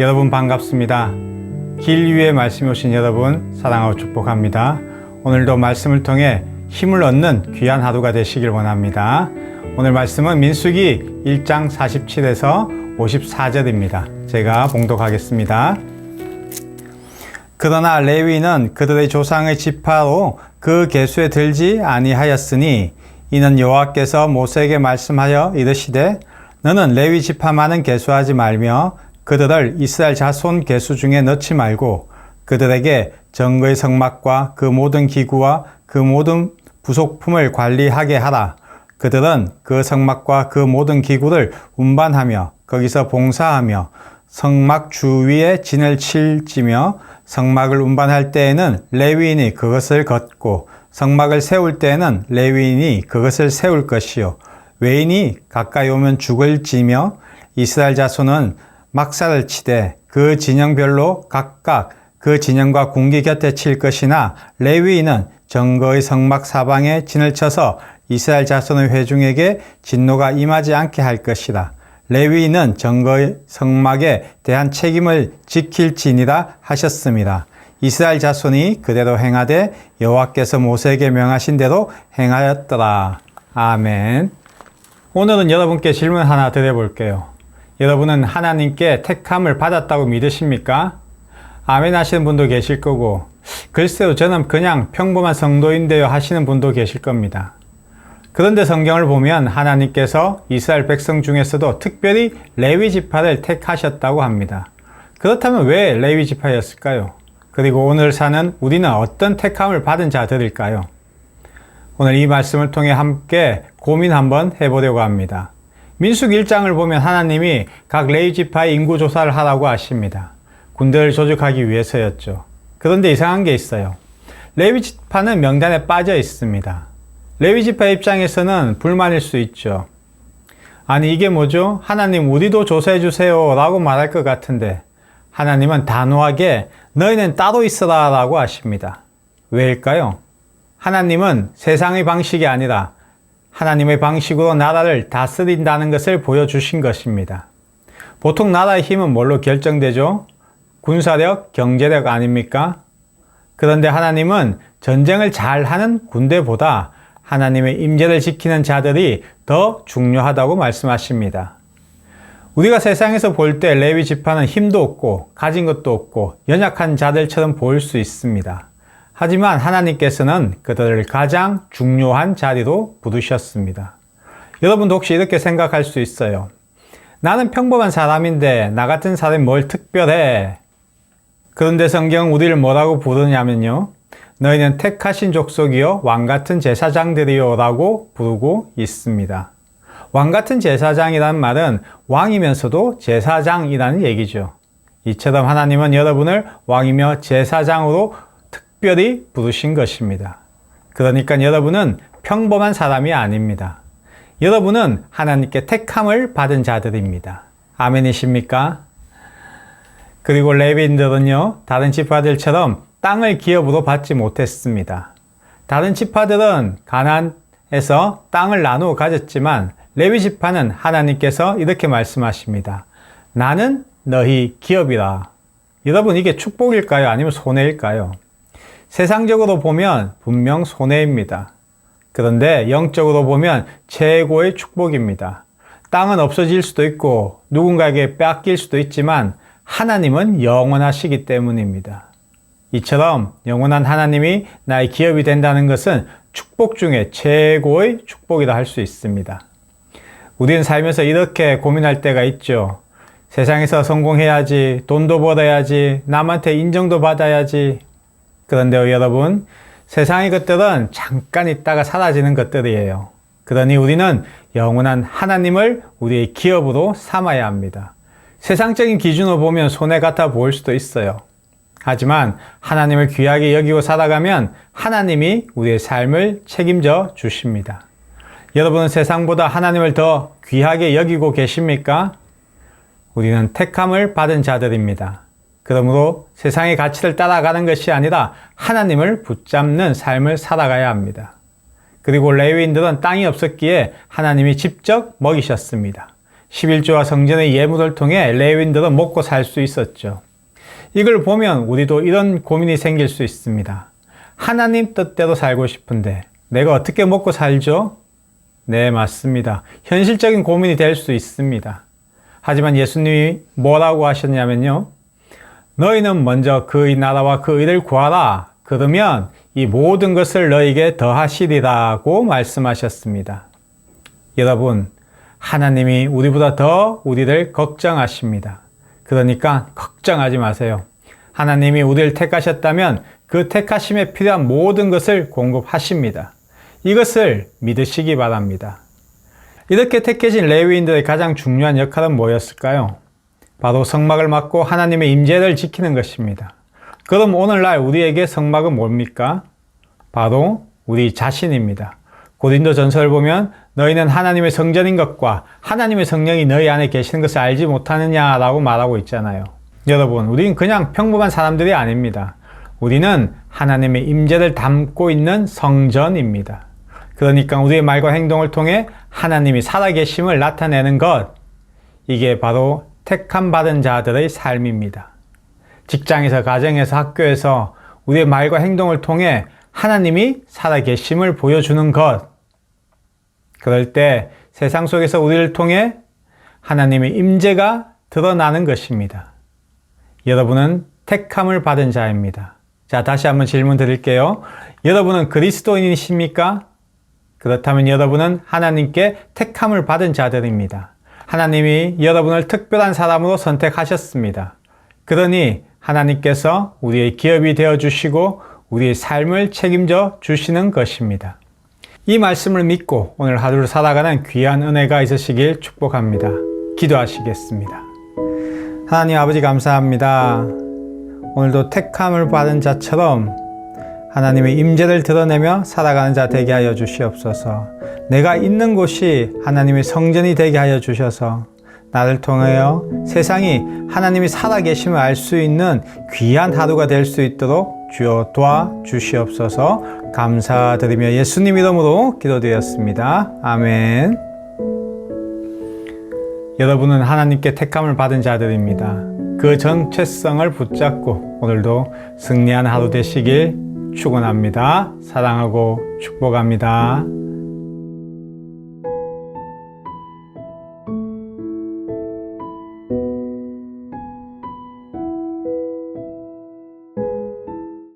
여러분 반갑습니다. 길 위에 말씀이 오신 여러분 사랑하고 축복합니다. 오늘도 말씀을 통해 힘을 얻는 귀한 하루가 되시길 원합니다. 오늘 말씀은 민수기 1장 47에서 54절입니다. 제가 봉독하겠습니다. 그러나 레위는 그들의 조상의 지파로 그 계수에 들지 아니하였으니 이는 여호와께서 모세에게 말씀하여 이르시되 너는 레위 지파만은 계수하지 말며 그들을 이스라엘 자손 계수 중에 넣지 말고 그들에게 정거의 성막과 그 모든 기구와 그 모든 부속품을 관리하게 하라. 그들은 그 성막과 그 모든 기구를 운반하며 거기서 봉사하며 성막 주위에 진을 칠지며 성막을 운반할 때에는 레위인이 그것을 걷고 성막을 세울 때에는 레위인이 그것을 세울 것이요 외인이 가까이 오면 죽을 지며 이스라엘 자손은 막사를 치되 그 진영별로 각각 그 진영과 궁기 곁에 칠 것이나 레위인은 정거의 성막 사방에 진을 쳐서 이스라엘 자손의 회중에게 진노가 임하지 않게 할 것이라. 레위인은 정거의 성막에 대한 책임을 지킬지니라 하셨습니다. 이스라엘 자손이 그대로 행하되 여호와께서 모세에게 명하신 대로 행하였더라. 아멘. 오늘은 여러분께 질문 하나 드려볼게요. 여러분은 하나님께 택함을 받았다고 믿으십니까? 아멘 하시는 분도 계실 거고, 글쎄요 저는 그냥 평범한 성도인데요 하시는 분도 계실 겁니다. 그런데 성경을 보면 하나님께서 이스라엘 백성 중에서도 특별히 레위 지파를 택하셨다고 합니다. 그렇다면 왜 레위 지파였을까요? 그리고 오늘 사는 우리는 어떤 택함을 받은 자들일까요? 오늘 이 말씀을 통해 함께 고민 한번 해보려고 합니다. 민수기 1장을 보면 하나님이 각 레위 지파의 인구 조사를 하라고 하십니다. 군대를 조직하기 위해서였죠. 그런데 이상한 게 있어요. 레위 지파는 명단에 빠져 있습니다. 레위 지파 입장에서는 불만일 수 있죠. 아니 이게 뭐죠? 하나님 우리도 조사해 주세요 라고 말할 것 같은데 하나님은 단호하게 너희는 따로 있어라 라고 하십니다. 왜일까요? 하나님은 세상의 방식이 아니라 하나님의 방식으로 나라를 다스린다는 것을 보여주신 것입니다. 보통 나라의 힘은 뭘로 결정되죠? 군사력, 경제력 아닙니까? 그런데 하나님은 전쟁을 잘하는 군대보다 하나님의 임재를 지키는 자들이 더 중요하다고 말씀하십니다. 우리가 세상에서 볼 때 레위 지파는 힘도 없고 가진 것도 없고 연약한 자들처럼 보일 수 있습니다. 하지만 하나님께서는 그들을 가장 중요한 자리로 부르셨습니다. 여러분도 혹시 이렇게 생각할 수 있어요. 나는 평범한 사람인데 나 같은 사람이 뭘 특별해? 그런데 성경은 우리를 뭐라고 부르냐면요. 너희는 택하신 족속이요 왕같은 제사장들이요 라고 부르고 있습니다. 왕같은 제사장이란 말은 왕이면서도 제사장이라는 얘기죠. 이처럼 하나님은 여러분을 왕이며 제사장으로 특별히 부르신 것입니다. 그러니까 여러분은 평범한 사람이 아닙니다. 여러분은 하나님께 택함을 받은 자들입니다. 아멘이십니까? 그리고 레위인들은요, 다른 지파들처럼 땅을 기업으로 받지 못했습니다. 다른 지파들은 가나안에서 땅을 나누어 가졌지만 레위 지파는 하나님께서 이렇게 말씀하십니다. 나는 너희 기업이라. 여러분 이게 축복일까요? 아니면 손해일까요? 세상적으로 보면 분명 손해입니다. 그런데 영적으로 보면 최고의 축복입니다. 땅은 없어질 수도 있고 누군가에게 뺏길 수도 있지만 하나님은 영원하시기 때문입니다. 이처럼 영원한 하나님이 나의 기업이 된다는 것은 축복 중에 최고의 축복이라 할 수 있습니다. 우리는 살면서 이렇게 고민할 때가 있죠. 세상에서 성공해야지, 돈도 벌어야지, 남한테 인정도 받아야지. 그런데요, 여러분, 세상의 것들은 잠깐 있다가 사라지는 것들이에요. 그러니 우리는 영원한 하나님을 우리의 기업으로 삼아야 합니다. 세상적인 기준으로 보면 손해 같아 보일 수도 있어요. 하지만 하나님을 귀하게 여기고 살아가면 하나님이 우리의 삶을 책임져 주십니다. 여러분은 세상보다 하나님을 더 귀하게 여기고 계십니까? 우리는 택함을 받은 자들입니다. 그러므로 세상의 가치를 따라가는 것이 아니라 하나님을 붙잡는 삶을 살아가야 합니다. 그리고 레위인들은 땅이 없었기에 하나님이 직접 먹이셨습니다. 11조와 성전의 예물을 통해 레위인들은 먹고 살 수 있었죠. 이걸 보면 우리도 이런 고민이 생길 수 있습니다. 하나님 뜻대로 살고 싶은데 내가 어떻게 먹고 살죠? 네, 맞습니다. 현실적인 고민이 될 수 있습니다. 하지만 예수님이 뭐라고 하셨냐면요. 너희는 먼저 그의 나라와 그 의를 구하라. 그러면 이 모든 것을 너희에게 더하시리라고 말씀하셨습니다. 여러분, 하나님이 우리보다 더 우리를 걱정하십니다. 그러니까 걱정하지 마세요. 하나님이 우리를 택하셨다면 그 택하심에 필요한 모든 것을 공급하십니다. 이것을 믿으시기 바랍니다. 이렇게 택해진 레위인들의 가장 중요한 역할은 뭐였을까요? 바로 성막을 맡고 하나님의 임재를 지키는 것입니다. 그럼 오늘날 우리에게 성막은 뭡니까? 바로 우리 자신입니다. 고린도 전서를 보면 너희는 하나님의 성전인 것과 하나님의 성령이 너희 안에 계시는 것을 알지 못하느냐라고 말하고 있잖아요. 여러분, 우리는 그냥 평범한 사람들이 아닙니다. 우리는 하나님의 임재를 담고 있는 성전입니다. 그러니까 우리의 말과 행동을 통해 하나님이 살아계심을 나타내는 것, 이게 바로 택함 받은 자들의 삶입니다. 직장에서, 가정에서, 학교에서 우리의 말과 행동을 통해 하나님이 살아계심을 보여주는 것, 그럴 때 세상 속에서 우리를 통해 하나님의 임재가 드러나는 것입니다. 여러분은 택함을 받은 자입니다. 자, 다시 한번 질문 드릴게요. 여러분은 그리스도인이십니까? 그렇다면 여러분은 하나님께 택함을 받은 자들입니다. 하나님이 여러분을 특별한 사람으로 선택하셨습니다. 그러니 하나님께서 우리의 기업이 되어주시고 우리의 삶을 책임져 주시는 것입니다. 이 말씀을 믿고 오늘 하루를 살아가는 귀한 은혜가 있으시길 축복합니다. 기도하시겠습니다. 하나님 아버지 감사합니다. 오늘도 택함을 받은 자처럼 하나님의 임재를 드러내며 살아가는 자 되게 하여 주시옵소서. 내가 있는 곳이 하나님의 성전이 되게 하여 주셔서 나를 통하여 세상이 하나님이 살아계심을 알 수 있는 귀한 하루가 될 수 있도록 주여 도와주시옵소서. 감사드리며 예수님 이름으로 기도드렸습니다. 아멘. 여러분은 하나님께 택함을 받은 자들입니다. 그 정체성을 붙잡고 오늘도 승리한 하루 되시길 축원합니다. 사랑하고 축복합니다.